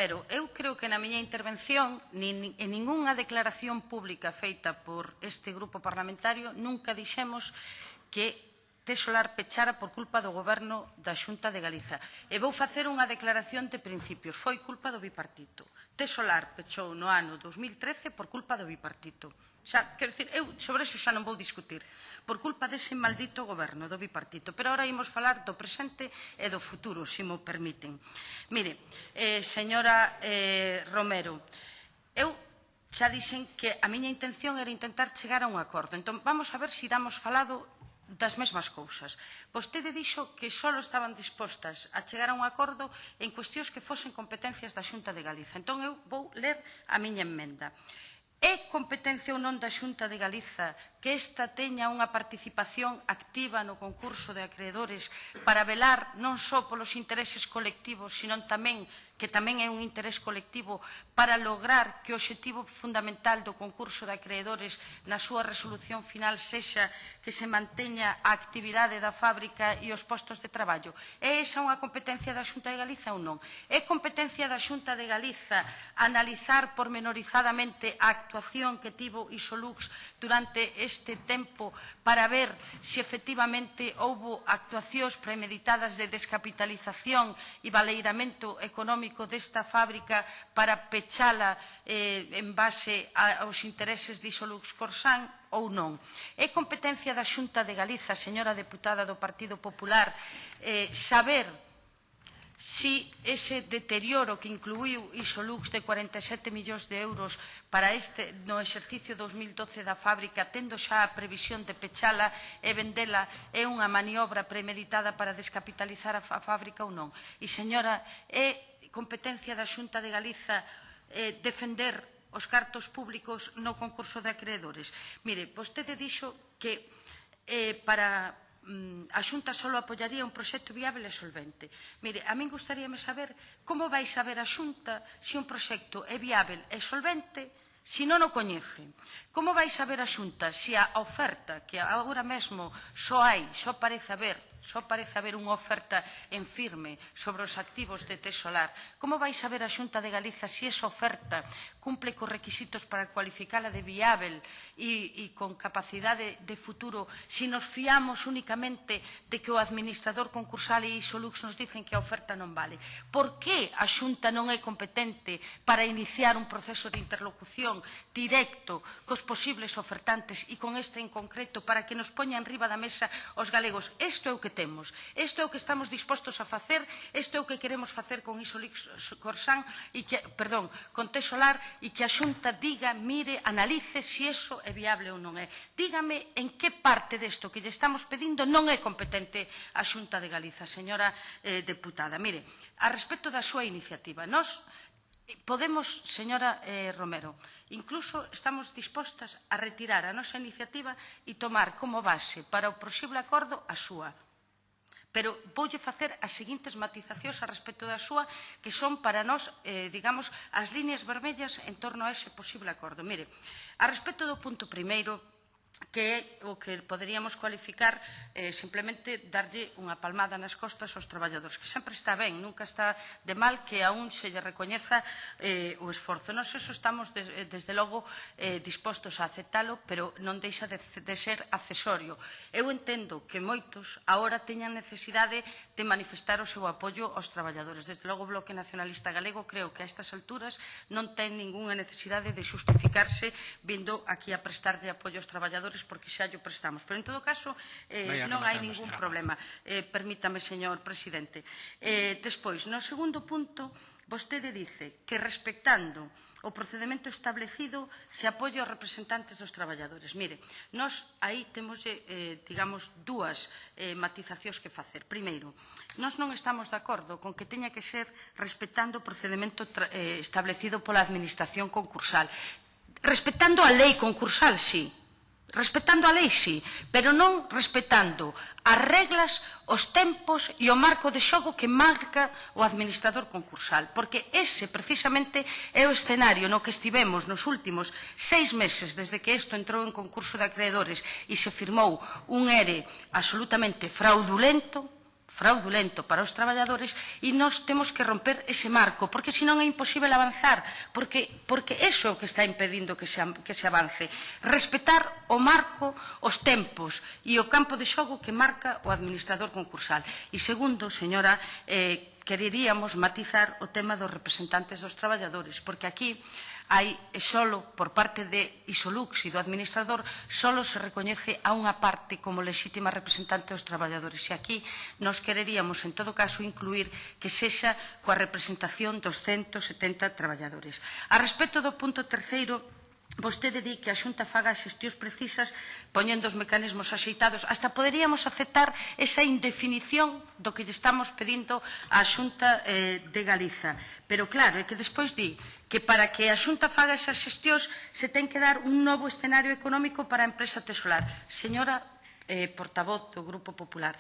Pero eu creo que na miña intervención, en ningunha declaración pública feita por este grupo parlamentario, nunca dixemos que Tesolar pechara por culpa do Goberno da Xunta de Galiza. E vou facer unha declaración de principios. Foi culpa do bipartito. Tesolar pechou no ano 2013 por culpa do bipartito. Xa, quero dicir, eu sobre iso xa non vou discutir. Por culpa dese maldito Goberno do bipartito. Pero ahora imos falar do presente e do futuro, se mo permiten. Mire, señora Romero, eu xa dixen que a miña intención era intentar chegar a un acordo. Entón, vamos a ver se damos falado das mesmas cousas. Vostede dixo que só estaban dispostas a chegar a un acordo en cuestións que fosen competencias da Xunta de Galiza. Entón, eu vou ler a miña emenda. É competencia ou non da Xunta de Galiza que esta teña unha participación activa no concurso de acreedores para velar non só polos intereses colectivos, sino tamén que tamén é un interés colectivo para lograr que o obxectivo fundamental do concurso de acreedores na súa resolución final sexa que se manteña a actividade da fábrica e os postos de traballo. É esa unha competencia da Xunta de Galiza ou non? É competencia da Xunta de Galiza analizar pormenorizadamente a actuación que tivo Isolux durante este tempo para ver se efectivamente houbo actuacións premeditadas de descapitalización e valeiramento económico desta fábrica para pechala en base aos intereses de Isolux Corsán ou non. É competencia da Xunta de Galiza, señora deputada do Partido Popular, saber si ese deterioro que incluíu Isolux de 47 millóns de euros para no exercicio 2012 da fábrica, tendo xa a previsión de pechala e vendela, é unha maniobra premeditada para descapitalizar a fábrica ou non. E, señora, é competencia da Xunta de Galiza defender os cartos públicos no concurso de acreedores. Mire, vostede dixo que para a Xunta só apoiaría un proxecto viável e solvente. Mire, a min gustaríame saber como vai saber a Xunta se un proxecto é viável e solvente se non o coñece. Como vai saber a Xunta se a oferta que agora mesmo só parece haber unha oferta en firme sobre os activos de Tesolar? Como vai saber a Xunta de Galiza se esa oferta cumple cos requisitos para cualificala de viável e con capacidade de futuro se nos fiamos únicamente de que o administrador concursal e Isolux nos dicen que a oferta non vale? Por que a Xunta non é competente para iniciar un proceso de interlocución directo cos posibles ofertantes e con este en concreto para que nos poñan riba da mesa os galegos? Isto é o que temos, isto é o que estamos dispostos a facer, isto é o que queremos facer con Isolux Corsán con Tesolar, e que a Xunta diga, mire, analice se iso é viable ou non é. Dígame en que parte desto que lle estamos pedindo non é competente a Xunta de Galiza, señora deputada. Mire, a respecto da súa iniciativa, nós podemos, señora Romero, incluso estamos dispostas a retirar a nosa iniciativa e tomar como base para o posible acordo a súa. Pero voulle facer as seguintes matizacións a respecto da súa, que son para nós, digamos, as líneas vermellas en torno a ese posible acordo. Mire, a respecto do punto primeiro, que é o que poderíamos cualificar simplemente darlle unha palmada nas costas aos traballadores, que sempre está ben, nunca está de mal que a un se lle recoñeza o esforzo. Nós eso estamos, desde logo, dispostos a aceptalo, pero non deixa de ser accesorio. Eu entendo que moitos agora teñan necesidade de manifestar o seu apoio aos traballadores. Desde logo, o Bloque Nacionalista Galego creo que a estas alturas non ten ningunha necesidade de justificarse vindo aquí a prestarlle apoio aos traballadores, porque xa llo prestamos. Pero, en todo caso, non hai ningún problema. Permítame, señor presidente. Despois, no segundo punto, vostede dice que respectando o procedimento establecido se apoia aos representantes dos traballadores. Mire, nós aí temos, digamos, dúas matizacións que facer. Primeiro, nós non estamos de acordo con que teña que ser respectando o procedimento establecido pola administración concursal. Respectando a lei concursal, sí. Respectando a lei, sí, pero non respectando as reglas, os tempos e o marco de xogo que marca o administrador concursal, porque ese, precisamente, é o escenario no que estivemos nos últimos 6 meses desde que isto entrou en concurso de acreedores e se firmou un ERE absolutamente fraudulento, fraudulento para os traballadores e nós temos que romper ese marco, porque senón é imposible avanzar, porque iso é o que está impedindo que se avance. Respetar o marco, os tempos e o campo de xogo que marca o administrador concursal. E segundo, señora, quereríamos matizar o tema dos representantes dos traballadores, porque aquí hai, solo por parte de Isolux e do administrador, solo se recoñece a unha parte como lexítima representante dos traballadores. E aquí nos quereríamos, en todo caso, incluir que sexa coa representación dos 170 traballadores. A respecto do punto terceiro, vostede di que a Xunta faga as xestións precisas poñendo os mecanismos axeitados. Hasta poderíamos aceptar esa indefinición do que lle estamos pedindo á Xunta de Galiza. Pero claro, é que despois di que para que a Xunta faga esas xestións se ten que dar un novo escenario económico para a empresa tesolar. Señora portavoz do Grupo Popular,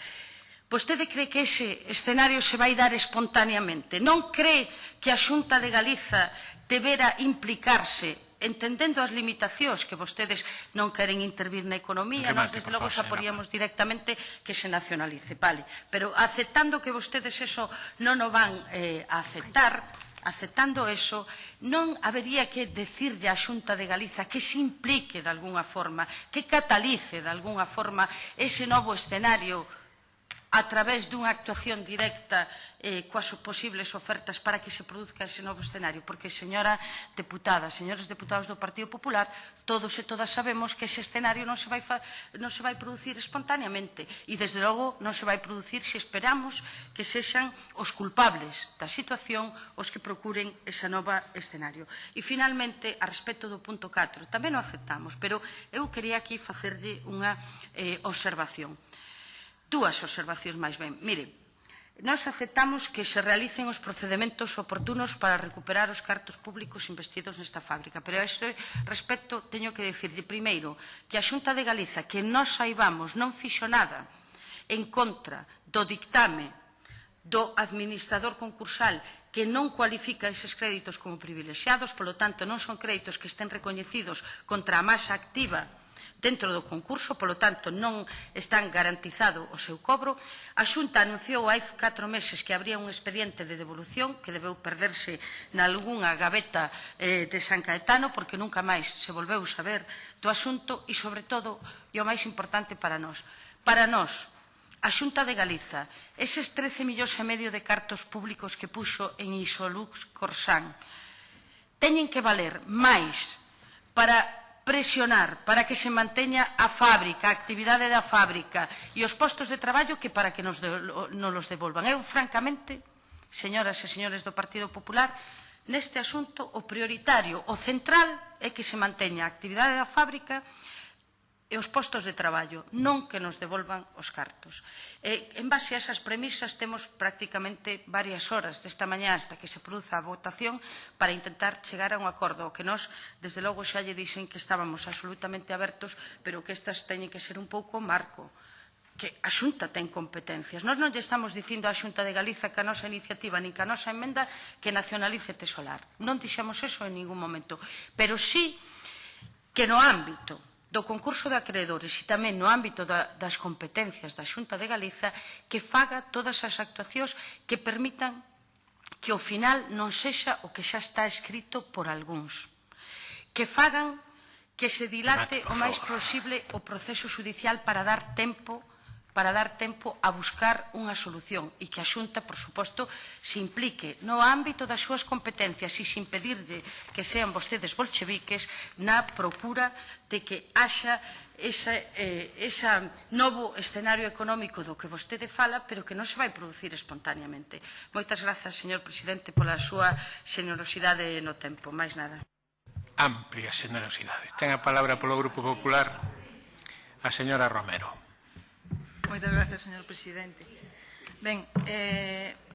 vostede cree que ese escenario se vai dar espontaneamente? Non cree que a Xunta de Galiza debera implicarse, entendendo as limitacións que vostedes non queren intervir na economía, nós desde logo apoiamos directamente que se nacionalice, vale, pero aceptando que vostedes eso non o van a aceptar, aceptando eso, non habería que decirlle á Xunta de Galiza que se implique de algunha forma, que catalice de algunha forma ese novo escenario a través dunha actuación directa coas posibles ofertas para que se produzca ese novo escenario. Porque, señora deputada, señores deputados do Partido Popular, todos e todas sabemos que ese escenario non se vai producir espontaneamente e, desde logo, non se vai producir se esperamos que sexan os culpables da situación os que procuren ese novo escenario. E, finalmente, a respecto do punto 4, tamén o aceptamos, pero eu quería aquí facerlle unha observación. Dúas observacións máis ben. Mire, nós aceptamos que se realicen os procedementos oportunos para recuperar os cartos públicos investidos nesta fábrica, pero a este respecto teño que dicirlle primeiro que a Xunta de Galiza, que nós saibamos, non fixo nada en contra do dictame do administrador concursal que non cualifica eses créditos como privilexiados, polo tanto non son créditos que estén recoñecidos contra a masa activa dentro do concurso, polo tanto non están garantizado o seu cobro. A Xunta anunciou hai 4 meses que habría un expediente de devolución que debeu perderse nalgúnha gaveta de San Caetano porque nunca máis se volveu saber do asunto e, sobre todo, e o máis importante para nós, a Xunta de Galiza, eses 13,5 millóns de cartos públicos que puxo en Isolux Corsan, teñen que valer máis para presionar para que se manteña a fábrica, a actividade da fábrica e os postos de traballo que para que nos los devolvan. Eu, francamente, señoras e señores do Partido Popular, neste asunto o prioritario, o central, é que se manteña a actividade da fábrica e os postos de traballo, non que nos devolvan os cartos. En base a esas premisas temos prácticamente varias horas desta mañá hasta que se produza a votación para intentar chegar a un acordo, o que nós, desde logo, xa lle dixen que estábamos absolutamente abertos, pero que estas teñen que ser un pouco marco, que a Xunta ten competencias. Nós non lle estamos dicindo á Xunta de Galiza que a nosa iniciativa nin que a nosa emenda que nacionalice Tesolar. Non dixemos eso en ningún momento, pero sí que no ámbito do concurso de acreedores e tamén no ámbito das competencias da Xunta de Galiza que faga todas as actuacións que permitan que ao final non sexa o que xa está escrito por algúns, que fagan que se dilate o máis posible o proceso judicial para dar tempo a buscar unha solución e que a Xunta, por suposto, se implique no ámbito das súas competencias e sin pedirlle que sean vostedes bolcheviques na procura de que haxa ese novo escenario económico do que vostede fala, pero que non se vai producir espontaneamente. Moitas grazas, señor presidente, pola súa xenerosidade no tempo. Máis nada. Amplia xenerosidade. Ten a palabra polo Grupo Popular a señora Romero. Moitas gracias, señor presidente. Ben,